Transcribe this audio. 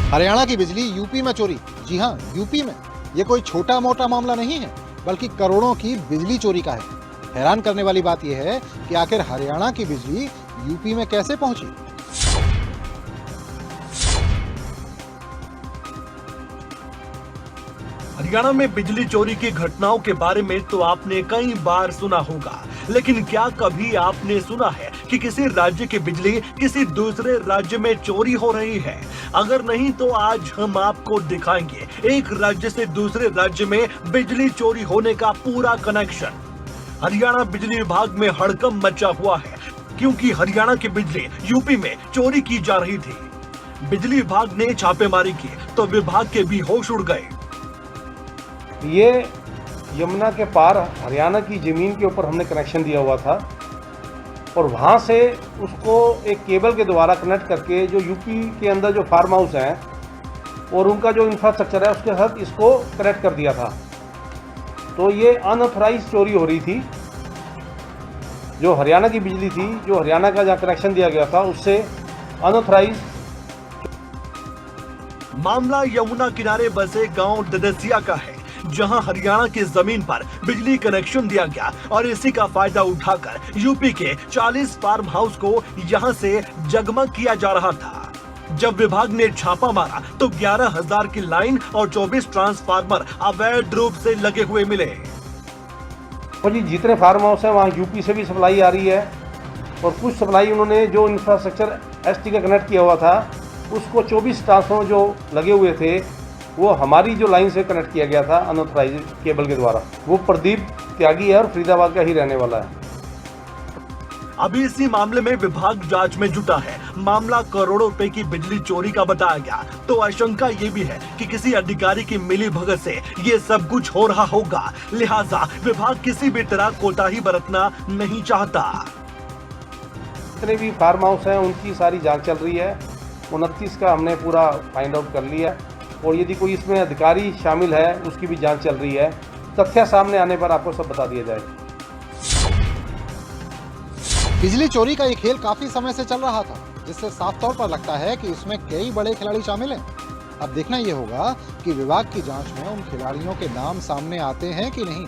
हरियाणा की बिजली यूपी में चोरी। जी हां, यूपी में। ये कोई छोटा मोटा मामला नहीं है, बल्कि करोड़ों की बिजली चोरी का है। हैरान करने वाली बात यह है कि आखिर हरियाणा की बिजली यूपी में कैसे पहुंची। हरियाणा में बिजली चोरी की घटनाओं के बारे में तो आपने कई बार सुना होगा, लेकिन क्या कभी आपने सुना है कि किसी राज्य की बिजली किसी दूसरे राज्य में चोरी हो रही है? अगर नहीं तो आज हम आपको दिखाएंगे एक राज्य से दूसरे राज्य में बिजली चोरी होने का पूरा कनेक्शन। हरियाणा बिजली विभाग में हड़कंप मचा हुआ है, क्योंकि हरियाणा की बिजली यूपी में चोरी की जा रही थी। बिजली विभाग ने छापेमारी की तो विभाग के भी होश उड़ गए। ये यमुना के पार हरियाणा की ज़मीन के ऊपर हमने कनेक्शन दिया हुआ था और वहाँ से उसको एक केबल के द्वारा कनेक्ट करके जो यूपी के अंदर जो फार्म हाउस हैं और उनका जो इंफ्रास्ट्रक्चर है उसके साथ इसको कनेक्ट कर दिया था। तो ये अनऑथराइज चोरी हो रही थी। जो हरियाणा की बिजली थी, जो हरियाणा का जहाँ कनेक्शन दिया गया था, उससे अनऑथराइज। मामला यमुना किनारे बसे गांव ददसिया का है, जहां हरियाणा की जमीन पर बिजली कनेक्शन दिया गया और इसी का फायदा उठाकर यूपी के 40 फार्म हाउस को यहां से जगमग किया जा रहा था। जब विभाग ने छापा मारा तो 11,000 की लाइन और 24 ट्रांसफार्मर अवैध रूप से लगे हुए मिले। और जी जितने फार्म हाउस हैं वहाँ यूपी से भी सप्लाई आ रही है और कुछ सप्लाई उन्होंने जो इंफ्रास्ट्रक्चर एसटी का कनेक्ट किया हुआ था उसको 24 ट्रांसफार्मर जो लगे हुए थे वो हमारी जो लाइन से कनेक्ट किया गया था अनऑथराइज केबल के द्वारा। वो प्रदीप त्यागी है और फरीदाबाद का ही रहने वाला है। अभी इसी मामले में विभाग जांच में जुटा है। मामला करोड़ों रुपए की बिजली चोरी का बताया गया, तो आशंका ये भी है कि किसी अधिकारी की मिली भगत से ये सब कुछ हो रहा होगा। लिहाजा विभाग किसी भी तरह कोताही बरतना नहीं चाहता। जितने भी फार्म हाउस हैं उनकी सारी जांच चल रही है। 29 का हमने पूरा फाइंड आउट कर लिया और यदि कोई इसमें अधिकारी शामिल है उसकी भी जांच चल रही है। तथ्य सामने आने पर आपको सब बता दिया जाएगा। बिजली चोरी का ये खेल काफी समय से चल रहा था, जिससे साफ तौर पर लगता है कि इसमें कई बड़े खिलाड़ी शामिल हैं। अब देखना ये होगा कि विभाग की जांच में उन खिलाड़ियों के नाम सामने आते हैं कि नहीं।